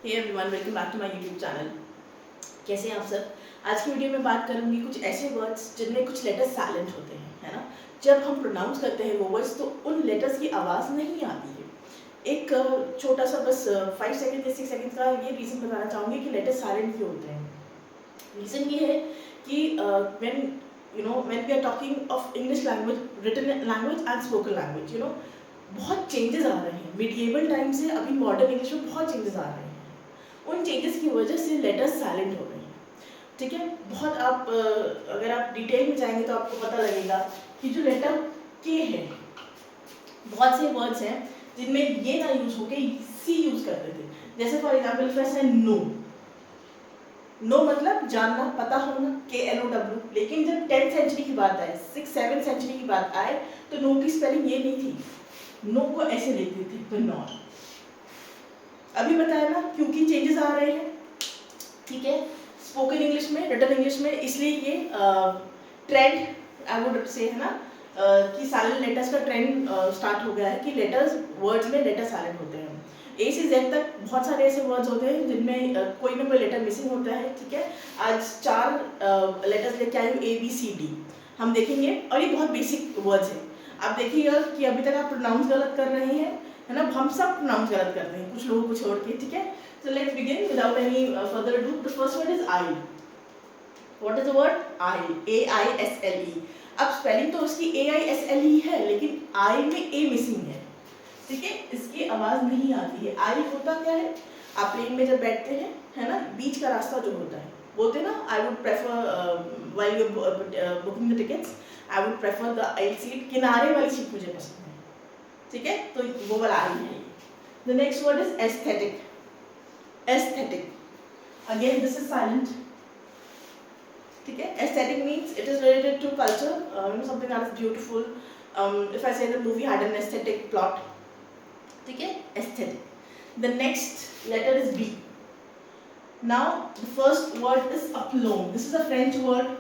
Hey everyone, welcome back to my YouTube channel. कैसे हैं आप सब? आज की वीडियो में बात करूंगी कुछ ऐसे वर्ड्स जिनमें कुछ लेटर्स साइलेंट होते हैं, है ना। जब हम प्रोनाउंस करते हैं वो वर्ड्स तो उन लेटर्स की आवाज़ नहीं आती है। एक छोटा सा बस 5 सेकेंड या 6 सेकेंड का ये रीज़न बताना चाहूँगी कि लेटर्स साइलेंट क्यों होते हैं। रीज़न ये है कि when we are talking of English language, written language and spoken language, बहुत चेंजेस आ रहे हैं। मिडिएवल टाइम से अभी मॉडर्न इंग्लिश में बहुत चेंजेस आ रहे हैं। उन चेंजेस की वजह से लेटर्स साइलेंट हो रहे हैं। ठीक है, बहुत आप अगर आप डिटेल में जाएंगे तो आपको पता लगेगा कि जो लेटर के है, बहुत से वर्ड्स हैं जिनमें ये ना यूज होके सी यूज करते थे। जैसे फॉर एग्जाम्पल फर्स्ट है नो। नो मतलब जानना, पता होना, KNOW। लेकिन जब 10th सेंचुरी की बात आए, 6-7 सेंचुरी की बात आए तो नो की स्पेलिंग ये नहीं थी। नो को ऐसे लिखते थे, तो नॉट। अभी बताया ना क्योंकि चेंजेस आ रहे हैं। ठीक है, स्पोकन इंग्लिश में, रिटन इंग्लिश में, इसलिए ये ट्रेंड आई वुड से, है ना, कि साइलेंट लेटर्स का ट्रेंड स्टार्ट हो गया है कि लेटर्स, वर्ड्स में लेटर साइलेंट होते हैं। A से Z तक बहुत सारे ऐसे वर्ड्स होते हैं जिनमें कोई ना कोई लेटर मिसिंग होता है। ठीक है, आज 4 लेटर्स लेके आई हूँ, ABCD हम देखेंगे, और ये बहुत बेसिक वर्ड्स हैं। आप देखिएगा कि अभी तक आप प्रोनाउंस गलत कर रहे हैं, है ना। हम सब प्रोनाउंस गलत करते हैं, कुछ लोगों को छोड़ के। ठीक है, so let's begin without any further ado. The first word is I. What is the word? I. AISLE. अब स्पेलिंग तो उसकी AISLE है, लेकिन I में A मिसिंग है। ठीक है, इसकी आवाज नहीं आती है। I होता क्या है? आप प्लेन में जब बैठते हैं, है ना, बीच का रास्ता जो होता है, बोलते हैं ना, I would prefer while you booking the tickets, I would prefer the aisle seat. किनारे वाली सीट मुझे पसंद है। ठीक है, तो वो वाला I है। The next word is aesthetic. Aesthetic. Again, this is silent. ठीक है, aesthetic means it is related to culture, something that is beautiful. If I say the movie had an aesthetic plot, ठीक है, aesthetic. The next letter is B. Now, the first word is aplomb. This is a French word.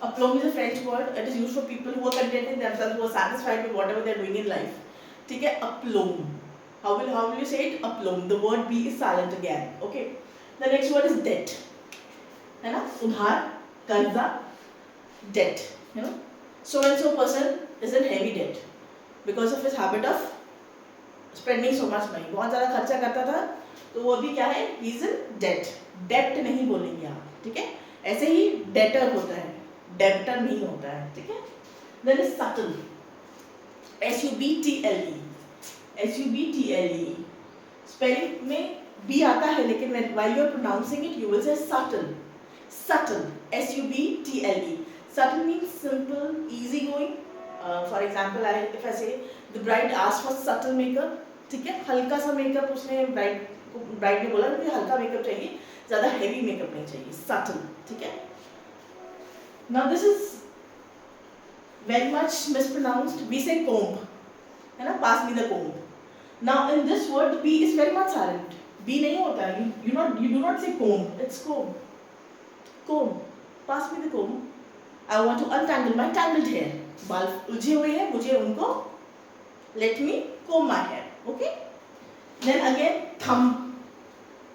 Aplomb is a French word. It is used for people who are contented themselves, who are satisfied with whatever they are doing in life. ठीक है, aplomb. How will you say it? Aplomb. The word B is silent again. Okay. The next word is debt. है ना, उधार, कर्जा, debt. You know, so and so person is in heavy debt because of his habit of spending so much money. बहुत ज़्यादा खर्चा करता था, तो वो भी क्या है? He is in debt. Debt नहीं बोलेंगे आप, ठीक है। ऐसे ही debtor होता है, debtor नहीं होता है, ठीक है। Then is subtle. SUBTLE. SUBTLE. Spelling में B आता है, लेकिन while you are pronouncing it, you will say subtle. Subtle. SUBTLE. Subtle means simple, easygoing. For example, if I say the bride asked for subtle makeup, ठीक है, हल्का सा makeup उसने bride ने बोला कि हल्का मेकअप चाहिए, ज़्यादा हेवी मेकअप नहीं चाहिए, subtle. ठीक है। Now this is very much mispronounced. We say comb, है ना, pass me the comb. Now in this word the B is very much silent. B नहीं होता है. You do not say comb. It's comb. Comb. Pass me the comb. I want to untangle my tangled hair. बाल उलझे हुए हैं, मुझे उनको let me comb my hair. Okay. Then again thumb.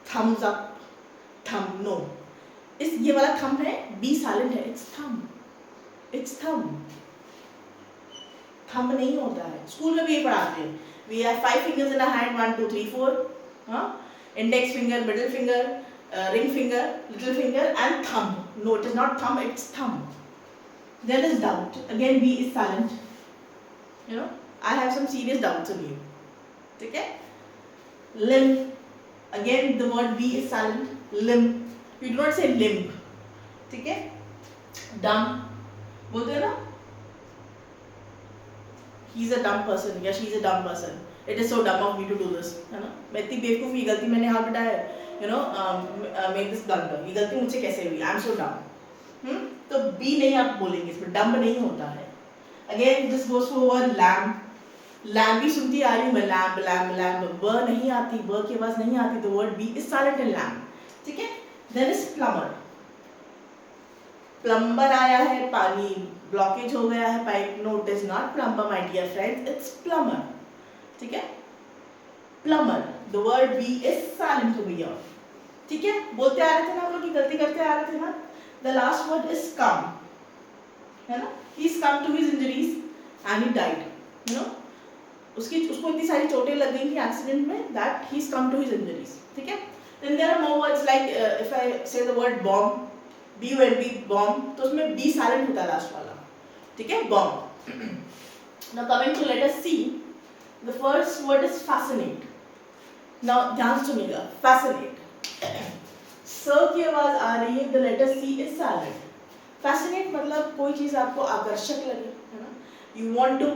Thumbs up. Thumb. No. इस ये वाला thumb है, B silent है. It's thumb. It's thumb. Thumb नहीं होता है। स्कूल में भी ये पढ़ाते हैं। We have 5 fingers in a hand, 1, 2, 3, 4. हाँ? Index finger, middle finger, ring finger, little finger, and thumb. No, it is not thumb. It's thumb. There is doubt. Again, B is silent. You know, I have some serious doubts on you. ठीक है? Limb. Again, the word B is silent. Limb. You do not say limb. ठीक है? Dumb. बोलते हैं ना? He's a dumb person. या she's a dumb person. It is so dumb of me to do this. है ना? मैं इतनी बेवकूफ़, ये गलती मैंने हाथ उठाया है. Make this blunder. ये गलती मुझसे कैसे हुई? I'm so dumb. तो B नहीं आप बोलेंगे, इसमें dumb नहीं होता है. Again, this goes for word lamb. Lamb भी सुनती आ रही हूँ मैं, lamb. ब नहीं आती, ब की आवाज़ नहीं आती, तो word B is silent in lamb. ठीक है? Then is plumber. Plumber आया है, पानी ब्लॉकेज हो गया है pipe. No, it is not plumber, my dear friends. It's plumber. ठीक है? Plumber. The word B is silent over here. ठीक है, बोलते आ रहे थे ना हम लोग की गलती करते आ रहे थे ना. The last word is come, है ना. He is come to his injuries and he died, you know. उसको इतनी सारी चोटें लग गई थी एक्सीडेंट में that he is come to his injuries. ठीक है. Then there are more words like if I say the word bomb, B-O-M-B, bomb, तो उसमें B साइलेंट होता है लास्ट वाला. ठीक है, bomb. Now coming to letter C, the first word is fascinate. Now ध्यान से सुनिएगा, फैसिनेट. स की आवाज आ रही है, the letter C is silent. Fascinate मतलब कोई चीज आपको आकर्षक लगे, है ना. You want to,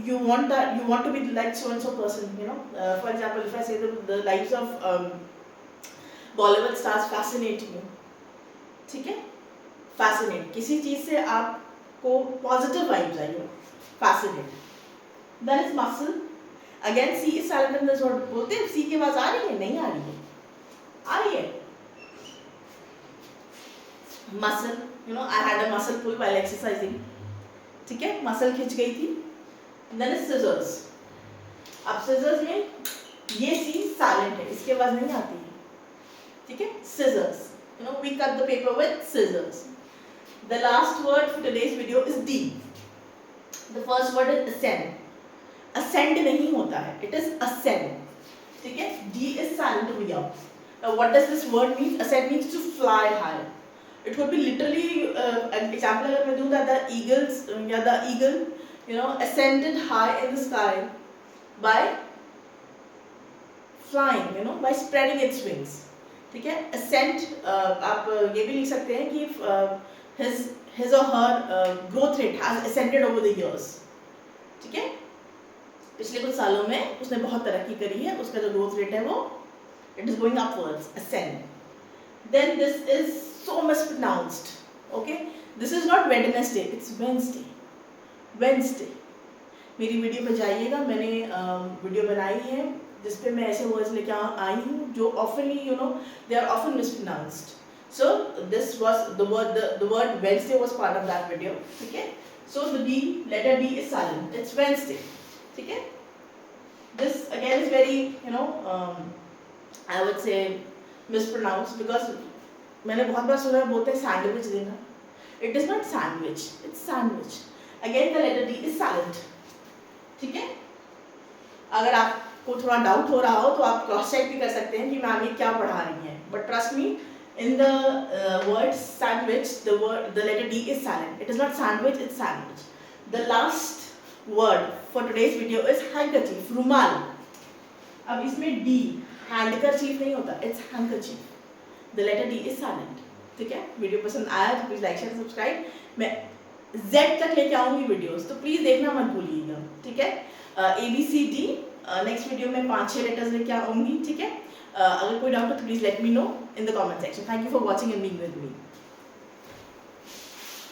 you want to be like so and so person, you know. For example, if I say the lives of Bollywood stars fascinate me. ठीक है, fascinate, किसी चीज से आपको positive vibes आई हो, fascinate. Then is muscle. Again, C is silent in this word. बोलते हैं C की आवाज आ रही है, नहीं आ रही है, आ रही है. Muscle, you know, I had a muscle pull while exercising. ठीक है, मसल खिंच गई थी. Then is scissors. अब scissors में ये C silent है, इसके आवाज नहीं आती है. ठीक है, scissors. You know, we cut the paper with scissors. The last word for today's video is D. The first word is ascend. Ascend नहीं होता है, it is ascend. ठीक है, D is silent over here. Now what does this word mean? Ascend means to fly high. It would be literally an example अगर मैं दूँ that the eagles या the eagle, you know, ascended high in the sky by flying, you know, by spreading its wings. ठीक है, ascent आप ये भी लिख सकते हैं कि his or her growth rate has ascended over the years. ठीक है, पिछले कुछ सालों में उसने बहुत तरक्की करी है, उसका जो growth rate है वो it is going upwards, ascend. Then this is so mispronounced. Okay, this is not Wednesday, it's Wednesday. Wednesday. मेरी वीडियो पे जाइएगा, मैंने वीडियो बनाई है जिसपे मैं ऐसे वर्ड्स लेके आई हूँ जो oftenly, you know, they are often mispronounced. So this was the word Wednesday was part of that video. ठीक है, so the D, letter D is silent. It's Wednesday. ठीक है, this again is very, you know, I would say mispronounced because मैंने बहुत बार सुना है बोलते हैं सैंडविच देना. It is not sandwich, it's sandwich. Again the letter D is silent. ठीक है, अगर आपको थोड़ा डाउट हो रहा हो तो आप क्रॉस चेक भी कर सकते हैं कि मैम ये क्या पढ़ा रही हैं. But trust me, in the word sandwich, the letter D is silent. It is not sandwich, it's sandwich. The last word for today's video is handkerchief, रुमाल. अब इसमें D, handkerchief नहीं होता, it's handkerchief. The letter D is silent. ठीक है, video पसंद आया तो प्लीज लाइक शेयर सब्सक्राइब. मैं Z तक लेके आऊंगी वीडियोस, तो प्लीज देखना मत भूलिएगा. ठीक है, ABCD नेक्स्ट वीडियो में 5-6 लेटर्स लेके आऊंगी. ठीक है, अगर कोई डाउट हो तो please let me know in the comment section. Thank you for watching and being with me.